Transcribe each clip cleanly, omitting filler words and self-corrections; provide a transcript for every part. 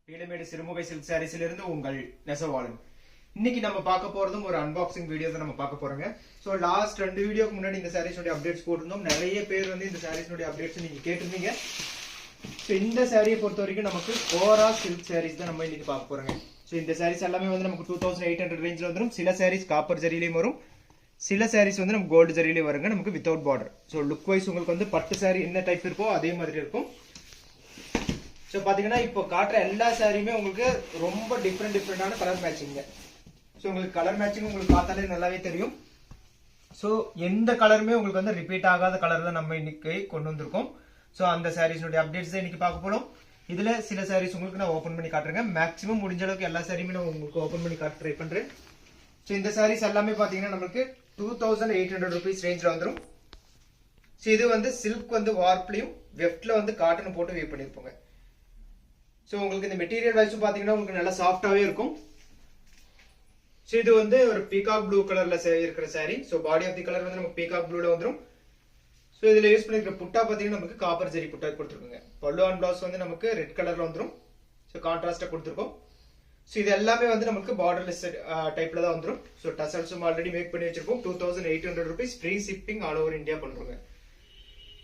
Peelamedu Sirumugai silk sarees இலிருந்து உங்கள் நெசவாளன். இன்னைக்கு நம்ம பார்க்க போறதும் ஒரு அன்பாக்சிங் வீடியோ தான் நம்ம பார்க்க போறோங்க. சோ லாஸ்ட் 2 வீடியோக்கு முன்னாடி இந்த sarees உடைய அப்டேட்ஸ் போட்டுருந்தோம். நிறைய பேர் வந்து இந்த sarees உடைய அப்டேட்ஸ் நீங்க கேட்டிருந்தீங்க. சோ இந்த saree பொறுத்த வரைக்கும் நமக்கு Kora silk sarees தான் நம்ம இன்னைக்கு பார்க்க போறோங்க. சோ இந்த sarees எல்லாமே வந்து நமக்கு 2800 ரேஞ்ச்ல வந்துரும். சில sarees காப்பர் ஜரியிலயும் வரும். சில sarees வந்து நமக்கு கோல்ட் ஜரியிலயும் வருங்க. நமக்கு without border. So look wise உங்களுக்கு வந்து பட்டு saree என்ன டைப் இருக்கோ அதே மாதிரி இருக்கும். So பாத்தீங்கன்னா இப்போ காட்ற எல்லா சாரியுமே உங்களுக்கு ரொம்ப டிஃபரண்டான கலர் மேட்சிங். சோ உங்களுக்கு கலர் மேட்சிங் உங்களுக்கு பார்த்தாலே நல்லாவே தெரியும். சோ எந்த கலருமே உங்களுக்கு வந்து ரிப்பீட் ஆகாத கலர் தான் நம்ம இன்னைக்கு கொண்டு வந்திருக்கோம். சோ அந்த சாரீஸ் உடைய அப்டேட்ஸ் இன்னைக்கு பார்க்க போறோம். இதுல சில சாரீஸ் உங்களுக்கு நான் ஓபன் பண்ணி காட்டுறேன். மேக்ஸிமம் முடிஞ்ச அளவுக்கு எல்லா சாரியுமே நான் உங்களுக்கு ஓபன் பண்ணி காட்ட ட்ரை பண்றேன். சோ இந்த சாரீஸ் எல்லாமே பாத்தீங்கன்னா நமக்கு 2800 rupees ரேஞ்ச்ல வந்துரும். சோ இது வந்து சில்க் வந்து வார்ப்லயும் வெஃப்ட்ல வந்து காட்டன் போட்டு வீவ் பண்ணிருப்போங்க. சோ உங்களுக்கு இந்த மெட்டீரியல் வைஸ் பாத்தீங்கன்னா உங்களுக்கு நல்லா சாஃப்ட்டாவே இருக்கும். சோ இது வந்து ஒரு பீகாக் ப்ளூ கலர்ல இருக்கிற saree. So body of the colour வந்து நமக்கு பீகாக் ப்ளூல வந்துரும். சோ இதுல யூஸ் பண்ணிருக்கிற புட்டா பாத்தீங்கன்னா நமக்கு காப்பர் ஜரி புட்டா கொடுத்திருக்காங்க. பல்லு அண்ட் பிளவுஸ் வந்து நமக்கு ரெட் கலர்ல வந்துரும். சோ கான்ட்ராஸ்டா கொடுத்திருக்கோம். சோ இது எல்லாமே வந்து நமக்கு பார்டர்லெஸ் டைப்ல தான் வந்துரும். சோ டசல்ஸும் ஆல்ரெடி மேக் பண்ணி வச்சிருக்கோம். 2800 rupees free shipping all over India பண்றோங்க.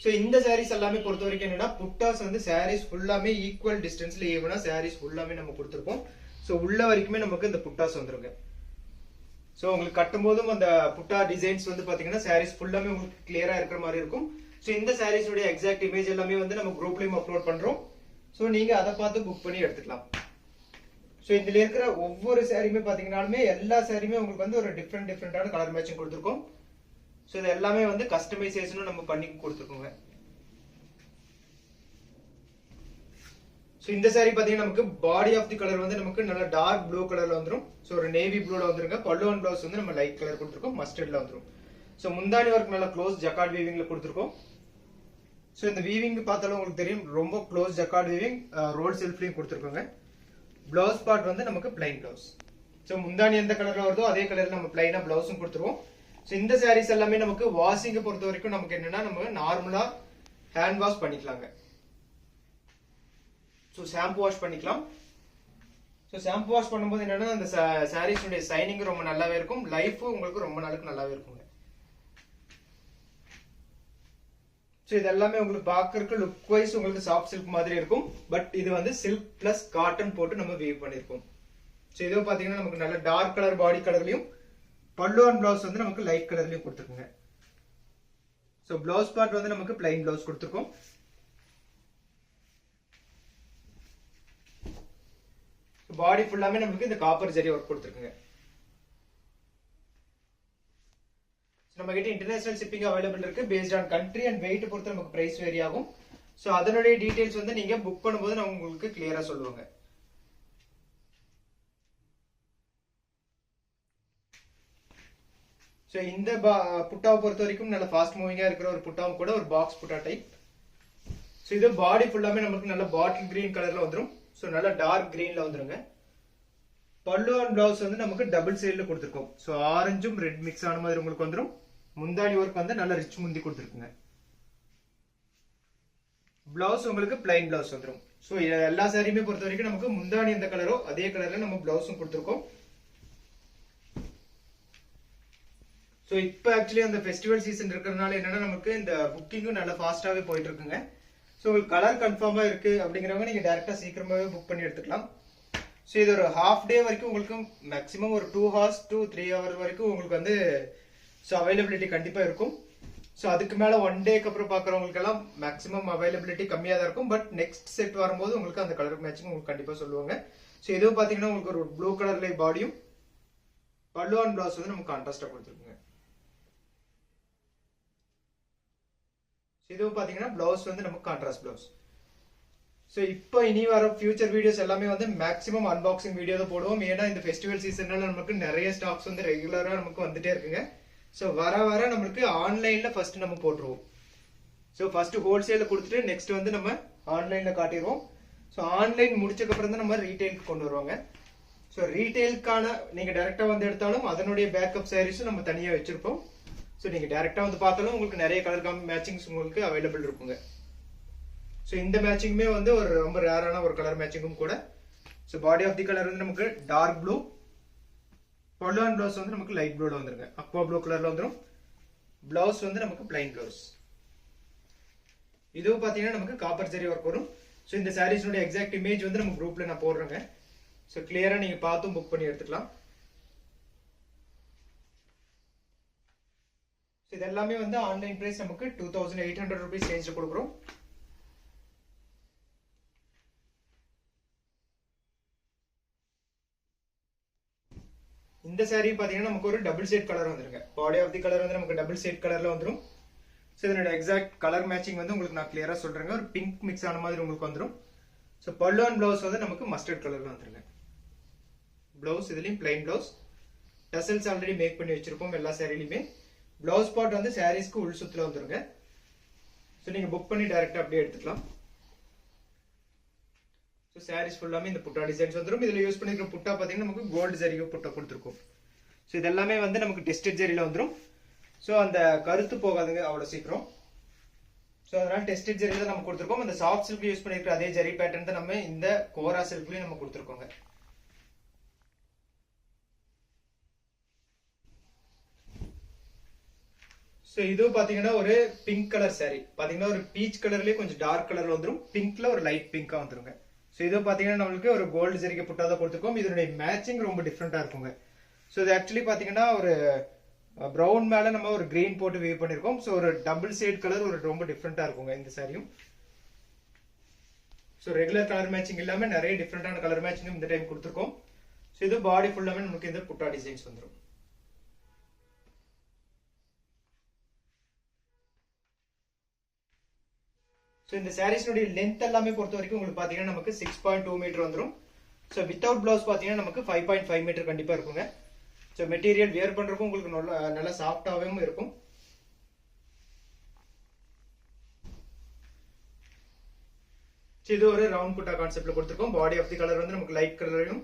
சோ இந்த sarees எல்லாமே பொறுத்த வரைக்கும் என்னன்னா புட்டாஸ் வந்து sarees ஃபுல்லாமே ஈக்குவல் டிஸ்டன்ஸ்ல ஈவனா sarees ஃபுல்லாமே நம்ம கொடுத்திருக்கோம். சோ உள்ள வரைக்குமே நமக்கு இந்த புட்டாஸ் வந்துருங்க. சோ உங்களுக்கு கட்டும்போதும் அந்த புட்டா டிசைன்ஸ் வந்து பாத்தீங்கன்னா sarees ஃபுல்லாமே உங்களுக்கு கிளியரா இருக்கிற மாதிரி இருக்கும். சோ இந்த sarees உடைய எக்ஸாக்ட் இமேஜ் எல்லாமே வந்து நம்ம குரூப்லயும் அப்லோட் பண்றோம். சோ நீங்க அதை பார்த்து புக் பண்ணி எடுத்துக்கலாம். சோ இதுல இருக்கிற ஒவ்வொரு சாரியுமே பாத்தீங்கன்னாலுமே எல்லா சாரியுமே உங்களுக்கு வந்து ஒரு டிஃபரெண்டான கலர் மேட்சிங் கொடுத்திருக்கோம். சோ இது எல்லாமே வந்து கஸ்டமைசேஷனும் நம்ம பண்ணி கொடுத்துருக்கோங்க. சோ இந்த saree பாத்தீங்கன்னா நமக்கு பாடி ஆஃப் தி கலர் வந்து நமக்கு நல்ல டார்க் ப்ளூ கலர்ல வந்துரும். சோ ஒரு நேவி ப்ளூல வந்துருங்க. பல்லு அண்ட் பிளவுஸ் வந்து நம்ம லைட் கலர் கொடுத்துருக்கோம். மஸ்டர்ட்ல வந்துரும். சோ முந்தானி வர்க் நல்ல க்ளோஸ் ஜக்கார்ட் வீவிங்ல கொடுத்துருக்கோம். சோ இந்த வீவிங் பார்த்தாலும் உங்களுக்கு தெரியும் ரொம்ப க்ளோஸ் ஜக்கார்ட் வீவிங் ரோல் செல்ஃப்லயும் கொடுத்துருக்கோங்க. பிளவுஸ் பார்ட் வந்து நமக்கு பிளைன் பிளவுஸ். சோ முந்தானி எந்த கலர்ல வருதோ அதே கலர்ல நம்ம பிளைனா பிளவுஸும் கொடுத்துருவோம். சோ இந்த sarees எல்லாமே நமக்கு வாஷிங் பொறுத்த வரைக்கும் நமக்கு என்னன்னா நம்ம நார்மலா ஹேண்ட் வாஷ் பண்ணிக்கலாங்க. சோ ஷாம்பு வாஷ் பண்ணிக்கலாம். சோ ஷாம்பு வாஷ் பண்ணும்போது என்னன்னா அந்த sarees உடைய ஷைனிங் ரொம்ப நல்லாவே இருக்கும். லைஃப் உங்களுக்கு ரொம்ப நாளுக்கு நல்லாவே இருக்குங்க. சோ இது எல்லாமே உங்களுக்கு பார்க்கறதுக்கு லுக் வைஸ் உங்களுக்கு சாஃப்ட் சில்க் மாதிரி இருக்கும். பட் இது வந்து சில்க் பிளஸ் காட்டன் போட்டு நம்ம வீவ் பண்ணிருக்கோம். சோ இது பாத்தீங்கன்னா நமக்கு நல்ல டார்க் கலர் பாடி கலர்லயும் பல்லு அண்ட் பிளவுஸ் வந்து நமக்கு லைட் கலர்லயும் கொடுத்துருக்குங்க. சோ பிளவுஸ் பார்ட் வந்து நமக்கு பிளைன் பிளவுஸ் கொடுத்துருக்கோம். பாடி ஃபுல்லாமே நமக்கு இந்த காப்பர் ஜரி ஒர்க் கொடுத்துருக்குங்க. நம்ம கிட்ட இன்டர்நேஷனல் ஷிப்பிங் அவைலபிள் இருக்கு. Based on country and weight பொறுத்து நமக்கு பிரைஸ் வேரி ஆகும். சோ அதனுடைய டீடைல்ஸ் வந்து நீங்க புக் பண்ணும்போது நான் உங்களுக்கு கிளியரா சொல்லுவாங்க. சோ இந்த புட்டாவை பொறுத்த வரைக்கும் நல்ல ஃபாஸ்ட் மூவிங்கா இருக்கிற ஒரு புட்டாவும் கூட ஒரு பாக்ஸ் புட்டா டைப். சோ இது பாடி ஃபுல்லாமே நமக்கு நல்ல பாட்டில் கிரீன் கலர்ல வந்துரும். சோ நல்ல டார்க் கிரீன்ல வந்துருங்க. பல்லு அண்ட் பிளவுஸ் வந்து நமக்கு டபுள் சைடுல கொடுத்துருக்கோம். சோ ஆரஞ்சும் ரெட் மிக்ஸ் ஆன மாதிரி உங்களுக்கு வந்துரும். முந்தானி ஒர்க் வந்து நல்ல ரிச் முந்தி கொடுத்துருக்குங்க. பிளவுஸ் உங்களுக்கு பிளைன் பிளவுஸ் வந்துரும். சோ எல்லா சாரியுமே பொறுத்த வரைக்கும் நமக்கு முந்தானி எந்த கலரோ அதே கலர்ல நம்ம பிளவுஸும் கொடுத்துருக்கோம். சோ இப்போ ஆக்சுவலி அந்த ஃபெஸ்டிவல் சீசன் இருக்கிறதுனால என்னன்னா நமக்கு இந்த புக்கிங்கும் நல்ல ஃபாஸ்டாவே போயிட்டு இருக்குங்க. சோ உங்களுக்கு கலர் கன்ஃபார்மா இருக்கு அப்படிங்கிறவங்க நீங்க டைரக்டா சீக்கிரமாவே புக் பண்ணி எடுத்துக்கலாம். சோ இது ஒரு ஹாஃப் டே வரைக்கும் உங்களுக்கு மேக்ஸிமம் ஒரு 2 hours to 3 hours வரைக்கும் உங்களுக்கு வந்து சோ அவைலபிலிட்டி கண்டிப்பா இருக்கும். சோ அதுக்கு மேல 1 டேக்கு அப்புறம் பாக்குறவங்களுக்கு எல்லாம் மேக்ஸிமம் அவைலபிலிட்டி கம்மியா தான் இருக்கும். பட் நெக்ஸ்ட் செட் வரும்போது உங்களுக்கு அந்த கலர் மேட்சிங் உங்களுக்கு கண்டிப்பா சொல்லுவாங்க. சோ இதுவும் பாத்தீங்கன்னா உங்களுக்கு ஒரு ப்ளூ கலர்ல பாடியும் பல்லு அண்ட் பிளவுஸ் வந்து நமக்கு கான்ட்ராஸ்டா கொடுத்துருக்குங்க. இதுவும் பாத்தீங்கன்னா பிளவுஸ் வந்து நமக்கு கான்ட்ராஸ்ட் பிளவுஸ். சோ இப்போ இனி வர ஃபியூச்சர் வீடியோஸ் எல்லாமே வந்து மேக்ஸிமம் அன்பாக்சிங் வீடியோ தான் போடுவோம். ஏன்னா இந்த ஃபெஸ்டிவல் சீசன்னால நமக்கு நிறைய ஸ்டாக்ஸ் வந்து ரெகுலரா நமக்கு வந்துட்டே இருக்குங்க. சோ வர நமக்கு ஆன்லைன்ல ஃபர்ஸ்ட் நம்ம போட்டுருவோம். சோ ஃபர்ஸ்ட் ஹோல்சேல்ல கொடுத்துட்டு நெக்ஸ்ட் வந்து நம்ம ஆன்லைன்ல காட்டிடுவோம். சோ ஆன்லைன் முடிச்சதுக்கு அப்புறம் தான் நம்ம ரீட்டைலுக்கு கொண்டு வருவாங்க. சோ ரீட்டைலுக்கான நீங்க டைரக்டா வந்து எடுத்தாலும் அதனுடைய பேக்கப் சாரீஸும் நம்ம தனியா வச்சிருப்போம். சோ நீங்க டைரக்டா வந்து பார்த்தாலும் உங்களுக்கு நிறைய கலர் மேட்சிங்ஸ் உங்களுக்கு அவைலபிள் இருக்குங்க. சோ இந்த மேட்சிங்குமே வந்து ஒரு ரொம்ப ரேரான ஒரு கலர் மேட்சிங்கும் கூட. So body of the colour வந்து நமக்கு dark blue, pallu and blouse வந்து நமக்கு லைட் ப்ளூல வந்துருங்க, அக்வா ப்ளூ கலர்ல வந்துடும். பிளவுஸ் வந்து நமக்கு பிளைன் பிளவுஸ். இதுவும் பாத்தீங்கன்னா நமக்கு காப்பர் ஜரி ஒர்க் வரும். ஸோ இந்த சாரீஸ்னுடைய எக்ஸாக்ட் இமேஜ் வந்து நம்ம குரூப்ல நான் போடுறேங்க. ஸோ கிளியரா நீங்க பார்த்தும் புக் பண்ணி எடுத்துக்கலாம். இது எல்லாமே வந்து ஆன்லைன் பிரைஸ் நமக்கு 2800 rupees ரேஞ்சில் கொடுக்குறோம். இந்த சாரி பாத்தீங்கன்னா நமக்கு ஒரு டபுள் ஷேட் கலர் வந்துருங்க. பாடி ஆஃப் தி கலர் வந்து நமக்கு டபுள் ஷேட் கலர்ல வந்துடும். ஸோ இதனோட எக்ஸாக்ட் கலர் மேட்சிங் வந்து உங்களுக்கு நான் கிளியரா சொல்றேங்க. ஒரு பிங்க் மிக்ஸ் ஆன மாதிரி உங்களுக்கு வந்துடும். ஸோ பல்லு அண்ட் பிளவுஸ் வந்து நமக்கு மஸ்டர்ட் கலர்ல வந்துருங்க. பிளவுஸ் இதுலயும் plain blouse, tassels already make பண்ணி வச்சிருப்போம் எல்லா சாரிலையுமே. பிளவுஸ் பார்ட் வந்து சாரீஸ்க்கு உள் சுத்துல வந்துருங்க. ஸோ நீங்க புக் பண்ணி டைரக்டா அப்படியே எடுத்துக்கலாம். ஸோ சாரீஸ் ஃபுல்லாமே இந்த புட்டா டிசைன்ஸ் வந்துடும். இதுல யூஸ் பண்ணிருக்கிற புட்டா பாத்தீங்கன்னா நமக்கு கோல்டு ஜரிகை புட்டா கொடுத்துருக்கோம். ஸோ இது எல்லாமே வந்து நமக்கு டெஸ்டட் ஜரியில வந்துடும். ஸோ அந்த கருத்து போகாதுங்க அவ்வளவு சீக்கிரம். ஸோ அதனால டெஸ்டட் ஜரி தான் நம்ம கொடுத்துருக்கோம். அந்த சாஃப்ட் சில்க் யூஸ் பண்ணிருக்கிற அதே ஜரி பேட்டர்ன் தான் நம்ம இந்த கோரா சில்க்லயும் நம்ம கொடுத்துருக்கோங்க. ஸோ இது பாத்தீங்கன்னா ஒரு பிங்க் கலர் சாரி, பாத்தீங்கன்னா ஒரு பீச் கலர்லயே கொஞ்சம் டார்க் கலர்ல வந்துடும், பிங்க்ல ஒரு லைட் பிங்கா வந்துருங்க. ஸோ இது பாத்தீங்கன்னா நம்மளுக்கு ஒரு கோல்டு ஜரிகை புட்டா தான் கொடுத்துருக்கோம். இதனுடைய மேட்சிங் ரொம்ப டிஃப்ரெண்டா இருக்குங்க. ஸோ இது ஆக்சுவலி பாத்தீங்கன்னா ஒரு ப்ரௌன் மேல நம்ம ஒரு கிரீன் போட்டு வேவ் பண்ணிருக்கோம். ஸோ ஒரு டபுள் ஷேட் கலர் ஒரு ரொம்ப டிஃப்ரெண்டா இருக்குங்க இந்த சாரியும். ஸோ ரெகுலர் கலர் மேட்சிங் இல்லாம நிறைய டிஃப்ரெண்டான கலர் மேட்சிங் இந்த டைம் கொடுத்துருக்கோம். ஸோ இது பாடி ஃபுல்லாமே நமக்கு இந்த புட்டா டிசைன்ஸ் வந்துடும். ஸோ இந்த சாரீஸ்னுடைய லென்த் எல்லாமே பொறுத்த வரைக்கும் உங்களுக்கு பாத்தீங்கன்னா நமக்கு 6.2 மீட்டர் வந்துடும். ஸோ வித்தவுட் பிளவுஸ் பாத்தீங்கன்னா நமக்கு 5.5 மீட்டர் கண்டிப்பா இருக்குங்க. ஸோ மெட்டீரியல் வியர் பண்றதுக்கும் உங்களுக்கு நல்லா சாஃப்டாகவும் இருக்கும். இது ஒரு ரவுண்ட் புட்டா கான்செப்ட்ல கொடுத்துருக்கோம். பாடி ஆஃப் தி கலர் வந்து நமக்கு லைட் கலர்லயும்,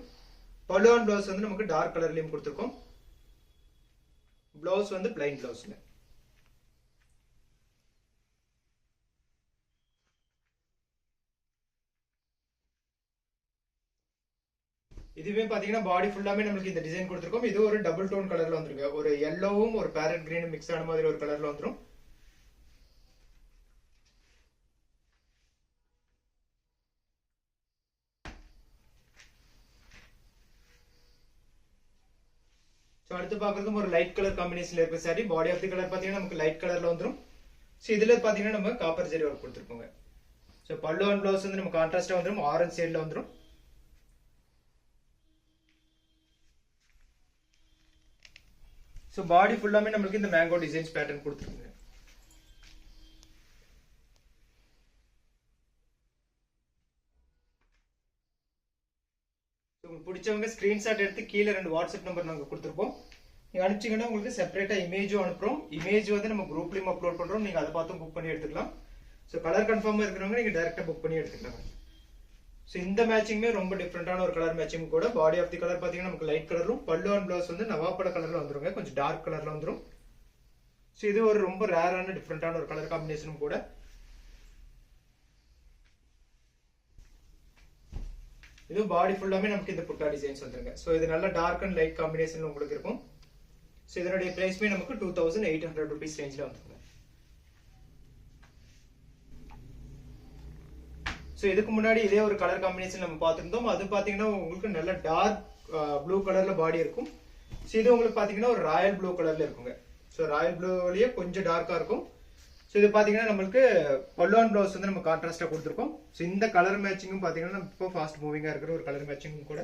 பல்லு அண்ட் பிளவுஸ் வந்து நமக்கு டார்க் கலர்லயும் கொடுத்துருக்கோம். பிளவுஸ் வந்து பிளைன் பிளவுஸ்ல. இதுவே பாத்தீங்கன்னா பாடி ஃபுல்லாமே நமக்கு இந்த டிசைன் கொடுத்துருக்கோம். இது ஒரு டபுள் டோன் கலர்ல வந்துருங்க. ஒரு yellowவும் ஒரு பேரட் கிரீனும் மிக்ஸ் ஆன மாதிரி ஒரு கலர்ல வந்துரும். ஸோ அடுத்து பாக்குறதும் ஒரு லைட் கலர் காம்பினேஷன்ல இருக்க sari. Body of the colour பாத்தீங்கன்னா நமக்கு லைட் கலர்ல வந்துரும். ஸோ இதுல பாத்தீங்கன்னா நம்ம காப்பர் ஜரி ஒர்க் கொடுத்துருக்கோங்க. ஸோ பல்லு அண்ட் பிளவுஸ் வந்து நம்ம கான்ட்ராஸ்டா வந்துரும், ஆரஞ்சு ஷேட்ல வந்துரும். ஸோ பாடி ஃபுல்லாமே நம்மளுக்கு இந்த மேங்கோ டிசைன்ஸ் பேட்டர்ன் கொடுத்துருங்க. உங்களுக்கு பிடிச்சவங்க ஸ்கிரீன்ஷாட் எடுத்து கீழே 2 வாட்ஸ்அப் நம்பர் நாங்கள் கொடுத்துருப்போம். நீங்க அனுப்பிச்சீங்கன்னா உங்களுக்கு செப்பரேட்டா இமேஜும் அனுப்புறோம். இமேஜ் வந்து நம்ம குரூப்லயும் அப்லோட் பண்றோம். நீங்க அதை பார்த்து புக் பண்ணி எடுத்துக்கலாம். ஸோ கலர் கன்ஃபார்மா இருக்கிறவங்க நீங்க டைரக்டா புக் பண்ணி எடுத்துக்கலாம். ஸோ இந்த மேட்சிங்குமே ரொம்ப டிஃப்ரெண்டான ஒரு கலர் மேட்சிங் கூட. பாடி ஆஃப் தி கலர் பாத்தீங்கன்னா நமக்கு லைட் கலரும், பல்லு அண்ட் பிளவுஸ் வந்து நவாப்பட கலர்ல வந்துருங்க, கொஞ்சம் டார்க் கலர்ல வந்துரும். ஸோ இது ஒரு ரொம்ப ரேரான டிஃப்ரெண்டான ஒரு கலர் காம்பினேஷனும் கூட. இது பாடி ஃபுல்லாமே நமக்கு இந்த புட்டா டிசைன்ஸ் வந்துருங்க. ஸோ இது நல்ல டார்க் அண்ட் லைட் காம்பினேஷன் உங்களுக்கு இருக்கும். ஸோ இதனுடைய பிரைஸ்மே நமக்கு 2800 rupees ரேஞ்சில் வந்துருங்க. ஸோ இதுக்கு முன்னாடி இதே ஒரு கலர் காம்பினேஷன் நம்ம பார்த்துருந்தோம். அது பாத்தீங்கன்னா உங்களுக்கு நல்ல டார்க் ப்ளூ கலர்ல பாடி இருக்கும். ஸோ இது உங்களுக்கு பாத்தீங்கன்னா ஒரு ராயல் ப்ளூ கலர்ல இருக்குங்க. ஸோ ராயல் ப்ளூலயே கொஞ்சம் டார்க்கா இருக்கும். ஸோ இது பாத்தீங்கன்னா நம்மளுக்கு பல்லு அண்ட் பிளவுஸ் வந்து நம்ம கான்ட்ராஸ்டா கொடுத்துருக்கோம். ஸோ இந்த கலர் மேட்சிங்கும் பாத்தீங்கன்னா இப்போ ஃபாஸ்ட் மூவிங்கா இருக்கிற ஒரு கலர் மேட்சிங்கும் கூட.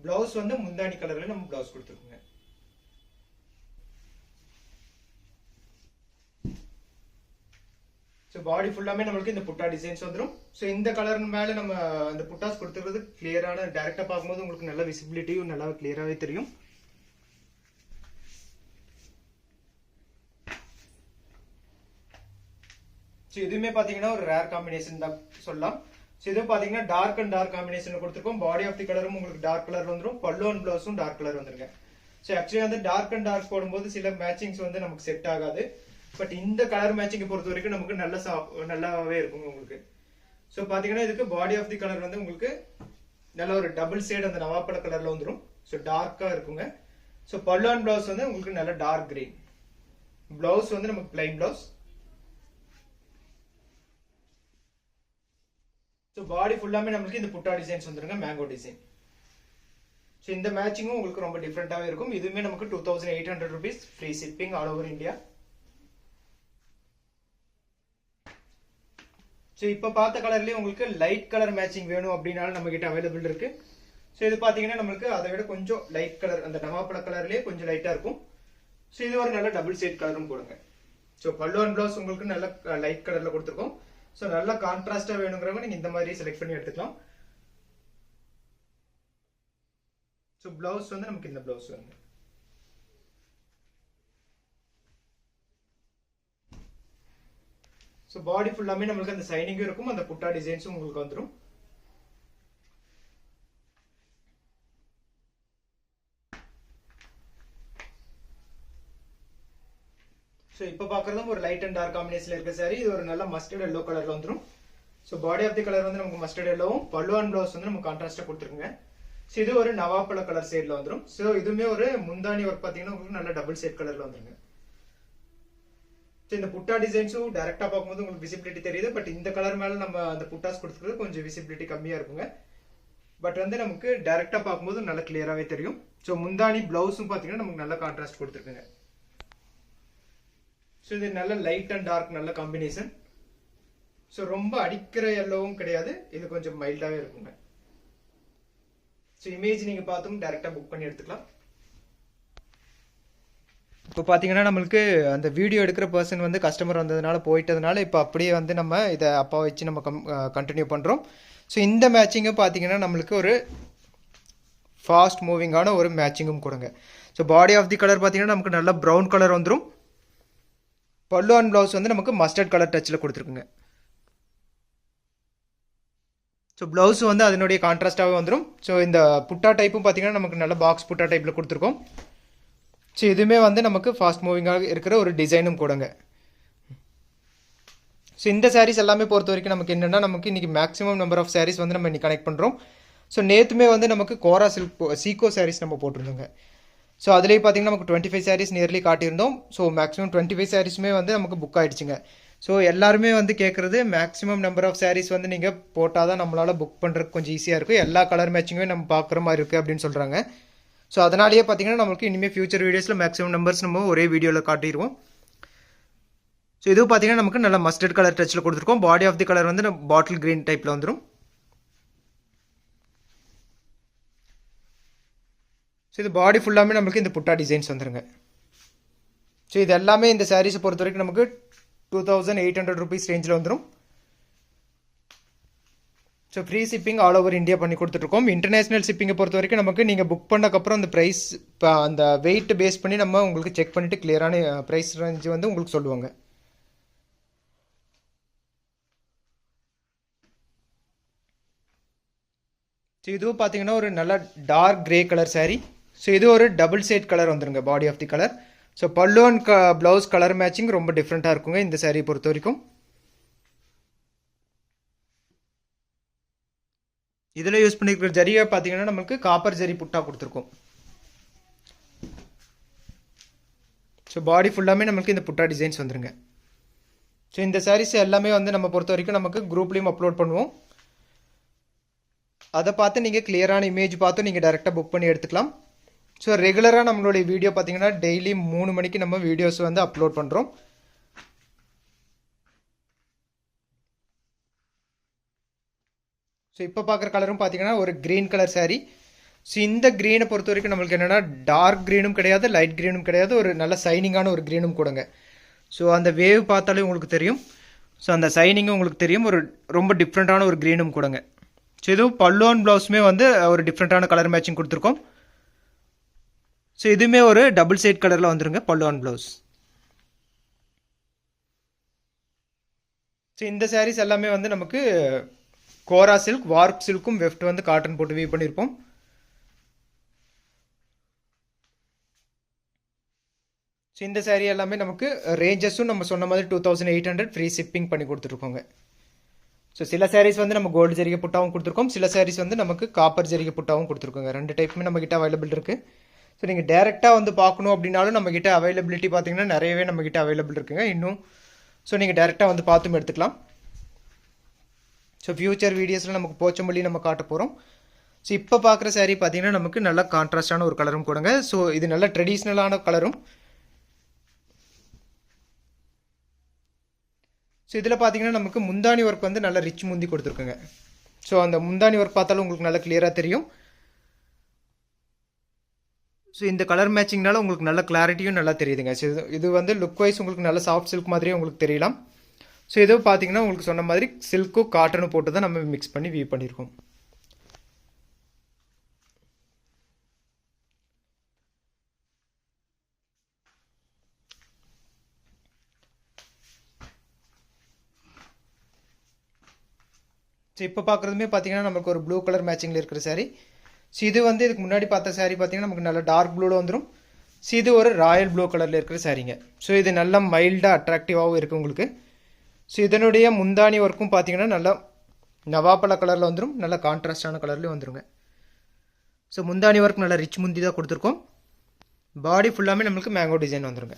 பிளவுஸ் வந்து முந்தானி கலர்ல நம்ம பிளவுஸ் கொடுத்துருக்கோங்க. ஸோ பாடி ஃபுல்லாமே நம்மளுக்கு இந்த புட்டா டிசைன்ஸ் வந்துடும். ஸோ இந்த கலர் மேல நம்ம அந்த புட்டாஸ் கொடுத்துருக்கிறது கிளியரான, டைரக்டா பார்க்கும்போது உங்களுக்கு நல்ல விசிபிலிட்டியும் நல்லா கிளியராகவே தெரியும். ஸோ இதுவுமே பாத்தீங்கன்னா ஒரு ரேர் காம்பினேஷன் தான் சொல்லலாம். ஸோ இது பாத்தீங்கன்னா டார்க் அண்ட் டார்க் காம்பினேஷன் கொடுத்துருக்கோம். பாடி ஆஃப் தி கலரும் உங்களுக்கு டார்க் கலர் வந்துடும், பல்லு அண்ட் பிளவுஸும் டார்க் கலர் வந்துருங்க. ஸோ ஆக்சுவலி வந்து டார்க் அண்ட் டார்க் போடும்போது சில மேட்சிங்ஸ் வந்து நமக்கு செட் ஆகாது. பட் இந்த கலர் மேட்சிங் பொறுத்த வரைக்கும் நமக்கு நல்லாவே இருக்கும் உங்களுக்கு. ஸோ பாத்தீங்கன்னா இதுக்கு பாடி ஆஃப் தி கலர் வந்து உங்களுக்கு நல்ல ஒரு டபுள் ஷேட் அந்த நவாப்பழ கலர்ல வந்துரும். சோ டார்க்கா இருக்குங்க. சோ பல்லு அண்ட் பிளவுஸ் வந்து உங்களுக்கு நல்ல டார்க் கிரீன். பிளவுஸ் வந்து நமக்கு பிளைன் பிளவுஸ். சோ பாடி ஃபுல்லாமே நமக்கு இந்த புட்டா டிசைன்ஸ் வந்துருங்க, மேங்கோ டிசைன். சோ இந்த மேட்சிங்கும் உங்களுக்கு ரொம்ப டிஃபரெண்டாவே இருக்கும். இதுவுமே நமக்கு 2800 rupees free shipping all over India. So இப்போ பார்த்த கலர்லயே உங்களுக்கு லைட் கலர் மேட்சிங் வேணும் அப்படினாலும் நம்ம கிட்ட அவைலபிள் இருக்கு. சோ இது பாத்தீங்கன்னா நமக்கு அதை விட கொஞ்சம் லைட் கலர் அந்த நவாப்பழ கலர்லயே கொஞ்சம் லைட்டா இருக்கும். சோ இது ஒரு நல்ல டபுள் ஷேட் கலரும் போடுங்க. சோ பல்லு அண்ட் பிளவுஸ் உங்களுக்கு நல்ல லைட் கலர்ல கொடுத்துருக்கோம். சோ நல்ல கான்ட்ராஸ்டா வேணுங்கிறவங்க நீங்க இந்த மாதிரி செலக்ட் பண்ணி எடுத்துக்கலாம். சோ பிளவுஸ் வந்து நமக்கு இந்த பிளவுஸ் வருங்க. சோ பாடி ஃபுல்லாமே நமக்கு அந்த சைனிங்கும் இருக்கும், அந்த புட்டா டிசைன்ஸும் உங்களுக்கு வந்துரும். சோ இப்போ பார்க்கறதும் ஒரு லைட் அண்ட் டார்க் காம்பினேஷன்ல இருக்க saree. இது ஒரு நல்ல மஸ்டர்ட் எல்லோ கலர்ல வந்துரும். So body of the colour வந்து நமக்கு மஸ்டர்ட் எல்லோவும், பல்லு அண்ட் பிளவுஸ் வந்து நமக்கு கான்ட்ராஸ்டா கொடுத்துருங்க. சோ இது ஒரு நவாப்பழ கலர் ஷேட்ல வந்துரும். சோ இதுமே ஒரு முந்தானி ஒர்க் பாத்தீங்கன்னா உங்களுக்கு நல்ல டபுள் ஷேட் கலர்ல வந்துருங்க. இந்த புட்டா டிசைன்ஸும் டைரக்டா பார்க்கும்போது உங்களுக்கு விசிபிலிட்டி தெரியுது. பட் இந்த கலர் மேல நம்ம அந்த புட்டாஸ் கொடுத்துக்கிறது கொஞ்சம் விசிபிலிட்டி கம்மியா இருக்குங்க. பட் வந்து நமக்கு டைரக்டா பார்க்கும்போது நல்ல கிளியராவே தெரியும். சோ முந்தானி பிளவுஸும் பாத்தீங்கன்னா நமக்கு நல்ல கான்ட்ராஸ்ட் கொடுத்துருக்குங்க. சோ இது நல்ல லைட் அண்ட் டார்க் நல்ல காம்பினேஷன். சோ ரொம்ப அடிக்கிற எல்லோவும் கிடையாது, இது கொஞ்சம் மைல்டாவே இருக்குங்க. சோ இமேஜ் நீங்க பார்த்தும் டைரக்டா புக் பண்ணி எடுத்துக்கலாம். இப்போ பார்த்தீங்கன்னா நம்மளுக்கு அந்த வீடியோ எடுக்கிற பர்சன் வந்து கஸ்டமர் வந்ததுனால போயிட்டதுனால இப்போ அப்படியே வந்து நம்ம இதை அப்பா வச்சு நம்ம கண்டினியூ பண்ணுறோம். ஸோ இந்த மேட்சிங்கை பார்த்தீங்கன்னா நம்மளுக்கு ஒரு ஃபாஸ்ட் மூவிங்கான ஒரு மேட்சிங்கும் கொடுங்க. So body of the colour பார்த்தீங்கன்னா நமக்கு நல்ல ப்ரௌன் கலர் வந்துடும். பல்லு அண்ட் ப்ளவுஸ் வந்து நமக்கு மஸ்டர்ட் கலர் டச்சில் கொடுத்துருக்குங்க. ஸோ ப்ளவுஸ் வந்து அதனுடைய கான்ட்ராஸ்டாகவே வந்துடும். ஸோ இந்த புட்டா டைப்பும் பார்த்தீங்கன்னா நமக்கு நல்ல பாக்ஸ் புட்டா டைப்பில் கொடுத்துருக்கோம். ஸோ இதுவுமே வந்து நமக்கு ஃபாஸ்ட் மூவிங்காக இருக்கிற ஒரு டிசைனும் கொடுங்க. ஸோ இந்த சாரீஸ் எல்லாமே பொறுத்த வரைக்கும் நமக்கு என்னென்னா நமக்கு இன்றைக்கி மேக்ஸிமம் நம்பர் ஆஃப் சாரீஸ் வந்து நம்ம இன்றைக்கி கனெக்ட் பண்ணுறோம். ஸோ நேற்றுமே வந்து நமக்கு கோரா சில்க் சீக்கோ சாரீஸ் நம்ம போட்டிருந்தோங்க. ஸோ அதிலே பார்த்தீங்கன்னா நமக்கு 25 சாரீஸ் நியர்லி காட்டியிருந்தோம். ஸோ மேக்ஸிமம் 25 சாரீஸுமே வந்து நமக்கு புக் ஆகிடுச்சுங்க. ஸோ எல்லாருமே வந்து கேட்குறது மேக்ஸிமம் நம்பர் ஆஃப் சாரீஸ் வந்து நீங்கள் போட்டால் தான் நம்மளால் புக் பண்ணுறதுக்கு கொஞ்சம் ஈஸியாக இருக்கும், எல்லா கலர் மேட்சிங்குமே நம்ம பார்க்குற மாதிரி இருக்குது அப்படின்னு சொல்கிறாங்க. ஸோ அதனாலேயே பார்த்தீங்கன்னா நமக்கு இனிமேல் ஃபியூச்சர் வீடியோஸில் மேக்ஸிமம் நம்பர்ஸ் நம்ம ஒரே வீடியோவில் காட்டிடுவோம். ஸோ இதுவும் பார்த்தீங்கன்னா நமக்கு நல்ல மஸ்டர்ட் கலர் டச்சில் கொடுத்துருக்கோம். பாடி ஆஃப் தி கலர் வந்து பாட்டில் கிரீன் டைப்பில் வந்துடும். ஸோ இது பாடி ஃபுல்லாமே நமக்கு இந்த புட்டா டிசைன்ஸ் வந்துருங்க. ஸோ இது எல்லாமே இந்த சாரீஸை பொறுத்த வரைக்கும் நமக்கு 2800 rupees ரேஞ்சில் வந்துடும். So free shipping all over India பண்ணி கொடுத்துட்ருக்கோம். இன்டர்நேஷனல் ஷிப்பிங்கை பொறுத்த வரைக்கும் நமக்கு நீங்கள் புக் பண்ணக்கப்புறம் அந்த ப்ரைஸ் அந்த வெயிட் பேஸ் பண்ணி நம்ம உங்களுக்கு செக் பண்ணிவிட்டு கிளியரான ப்ரைஸ் ரேஞ்சு வந்து உங்களுக்கு சொல்லுவாங்க. ஸோ இதுவும் பார்த்தீங்கன்னா ஒரு நல்ல dark grey colour sari. So இது ஒரு டபுள் ஷேட் கலர் வந்துருங்க body of the colour. So pallu and blouse colour matching ரொம்ப டிஃப்ரெண்ட்டாக இருக்குங்க இந்த சாரியை பொறுத்த வரைக்கும். இதில் யூஸ் பண்ணிக்கிற ஜரியை பார்த்தீங்கன்னா நமக்கு காப்பர் ஜரி புட்டா கொடுத்துருக்கோம். ஸோ பாடி ஃபுல்லாமே நமக்கு இந்த புட்டா டிசைன்ஸ் வந்துருங்க. ஸோ இந்த சாரீஸ் எல்லாமே வந்து நம்ம பொறுத்த வரைக்கும் நமக்கு குரூப்லேயும் அப்லோட் பண்ணுவோம். அதை பார்த்து நீங்கள் கிளியரான இமேஜ் பார்த்து நீங்கள் டேரெக்டாக புக் பண்ணி எடுத்துக்கலாம். ஸோ ரெகுலராக நம்மளுடைய வீடியோ பார்த்தீங்கன்னா டெய்லி 3 மணிக்கு நம்ம வீடியோஸ் வந்து அப்லோட் பண்ணுறோம். ஸோ இப்போ பார்க்குற கலரும் பார்த்தீங்கன்னா ஒரு க்ரீன் கலர் சாரீ. ஸோ இந்த க்ரீனை பொறுத்த வரைக்கும் நம்மளுக்கு என்னென்னா டார்க் க்ரீனும் கிடையாது, லைட் க்ரீனும் கிடையாது, ஒரு நல்ல சைனிங்கான ஒரு க்ரீனும் கொடுங்க. ஸோ அந்த வேவ் பார்த்தாலே உங்களுக்கு தெரியும். ஸோ அந்த சைனிங்கும் உங்களுக்கு தெரியும், ஒரு ரொம்ப டிஃப்ரெண்ட்டான ஒரு க்ரீனும் கொடுங்க. ஸோ இதுவும் பல்லு அண்ட் ப்ளவுஸுமே வந்து ஒரு டிஃப்ரெண்ட்டான கலர் மேட்சிங் கொடுத்துருக்கோம். ஸோ இதுவுமே ஒரு டபுள் ஷேட் கலரில் வந்துருங்க பல்லு அண்ட் ப்ளவுஸ். ஸோ இந்த சாரீஸ் எல்லாமே வந்து நமக்கு கோரா சில்க், வார்ப் சில்க்கும் வெஃப்ட் வந்து காட்டன் போட்டு வீவ் பண்ணியிருப்போம். ஸோ இந்த சாரீ எல்லாமே நமக்கு ரேஞ்சஸும் நம்ம சொன்ன மாதிரி 2800 ஃப்ரீ ஷிப்பிங் பண்ணி கொடுத்துருக்கோங்க. ஸோ சில சாரீஸ் வந்து நம்ம கோல்டு ஜரிகை புட்டாவும் கொடுத்துருக்கோம், சில சாரீஸ் வந்து நமக்கு காப்பர் ஜரிகை புட்டாவும் கொடுத்துருக்கோங்க. 2 டைப்புமே நம்மக்கிட்ட அவைலபிள் இருக்குது. ஸோ நீங்கள் டேரெக்டாக வந்து பார்க்கணும் அப்படின்னாலும் நம்மக்கிட்ட அவைலபிலிட்டி பார்த்தீங்கன்னா நிறையவே நம்மக்கிட்ட அவைலபிள் இருக்குங்க இன்னும். ஸோ நீங்கள் டேரெக்டாக வந்து பார்த்தும் எடுத்துக்கலாம். ஸோ ஃபியூச்சர் வீடியோஸில் நமக்கு போச்சம்பள்ளி நம்ம காட்ட போகிறோம். ஸோ இப்போ பார்க்குற சாரீ பார்த்தீங்கன்னா நமக்கு நல்ல கான்ட்ராஸ்டான ஒரு கலரும் கொடுங்க. ஸோ இது நல்ல ட்ரெடிஷ்னலான கலரும். ஸோ இதில் பார்த்தீங்கன்னா நமக்கு முந்தானி ஒர்க் வந்து நல்ல ரிச் முந்தி கொடுத்துருக்குங்க. ஸோ அந்த முந்தானி ஒர்க் பார்த்தாலும் உங்களுக்கு நல்லா கிளியராக தெரியும். ஸோ இந்த கலர் மேட்சிங்னால உங்களுக்கு நல்ல கிளாரிட்டியும் நல்லா தெரியுதுங்க. ஸோ இது வந்து லுக் வைஸ் உங்களுக்கு நல்ல சாஃப்ட் சில்க் மாதிரியே உங்களுக்கு தெரியலாம். ஸோ இது பார்த்தீங்கன்னா உங்களுக்கு சொன்ன மாதிரி சில்க்கும் காட்டனும் போட்டு தான் நம்ம மிக்ஸ் பண்ணி வீவ் பண்ணியிருக்கோம். ஸோ இப்போ பார்க்குறதுமே பார்த்தீங்கன்னா நமக்கு ஒரு ப்ளூ கலர் மேட்சிங்கில் இருக்கிற சாரீ. ஸோ இது வந்து இதுக்கு முன்னாடி பார்த்த சாரீ பார்த்தீங்கன்னா நமக்கு நல்ல டார்க் ப்ளூவில் வந்துடும். ஸோ இது ஒரு ராயல் ப்ளூ கலரில் இருக்கிற சாரீங்க. ஸோ இது நல்ல மைல்டாக அட்ராக்டிவாகவும் இருக்குது உங்களுக்கு. ஸோ இதனுடைய முந்தானி ஒர்க்கும் பார்த்தீங்கன்னா நல்லா நவாப்பழ கலரில் வந்துடும், நல்ல கான்ட்ராஸ்டான கலர்லேயும் வந்துடுங்க. ஸோ முந்தானி ஒர்க் நல்லா ரிச் முந்தி தான் கொடுத்துருக்கோம். பாடி ஃபுல்லாமே நம்மளுக்கு மேங்கோ டிசைன் வந்துடுங்க.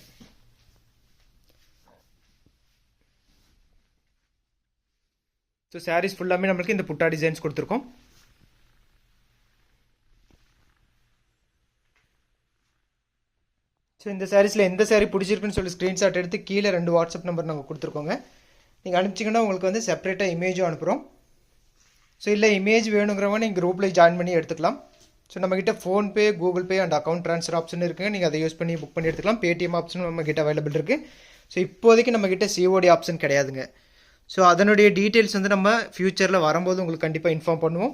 ஸோ சாரீஸ் ஃபுல்லாமே நம்மளுக்கு இந்த புட்டா டிசைன்ஸ் கொடுத்துருக்கோம். ஸோ இந்த சாரீஸில் எந்த சாரீ பிடிச்சிருக்குன்னு சொல்லி ஸ்க்ரீன்ஷாட் எடுத்து கீழே 2 வாட்ஸ்அப் நம்பர் நாங்கள் கொடுத்துருக்கோங்க. நீங்கள் அனுப்பிச்சிங்கன்னா உங்களுக்கு வந்து செப்பரேட்டாக இமேஜும் அனுப்புகிறோம். ஸோ இல்லை இமேஜ் வேணுங்கிறவங்க நீங்கள் குரூப்பில் ஜாயின் பண்ணி எடுத்துக்கலாம். ஸோ நம்மக்கிட்ட PhonePe, Google pay and account transfer option இருக்குங்க. நீங்கள் அதை யூஸ் பண்ணி புக் பண்ணி எடுத்துக்கலாம். பேடிஎம் ஆப்ஷனும் நம்மக்கிட்ட அவைலபிள் இருக்குது. ஸோ இப்போதைக்கு நம்மக்கிட்ட சிஓடி ஆப்ஷன் கிடையாதுங்க. ஸோ அதனுடைய டீட்டெயில்ஸ் வந்து நம்ம ஃப்யூச்சரில் வரும்போது உங்களுக்கு கண்டிப்பாக இன்ஃபார்ம் பண்ணுவோம்.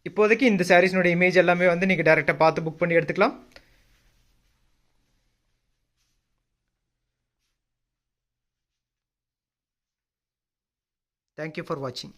இப்போதைக்கு இந்த சாரீஸ்னுடைய இமேஜ் எல்லாமே வந்து நீங்கள் டேரெக்டாக பார்த்து புக் பண்ணி எடுத்துக்கலாம். Thank you for watching.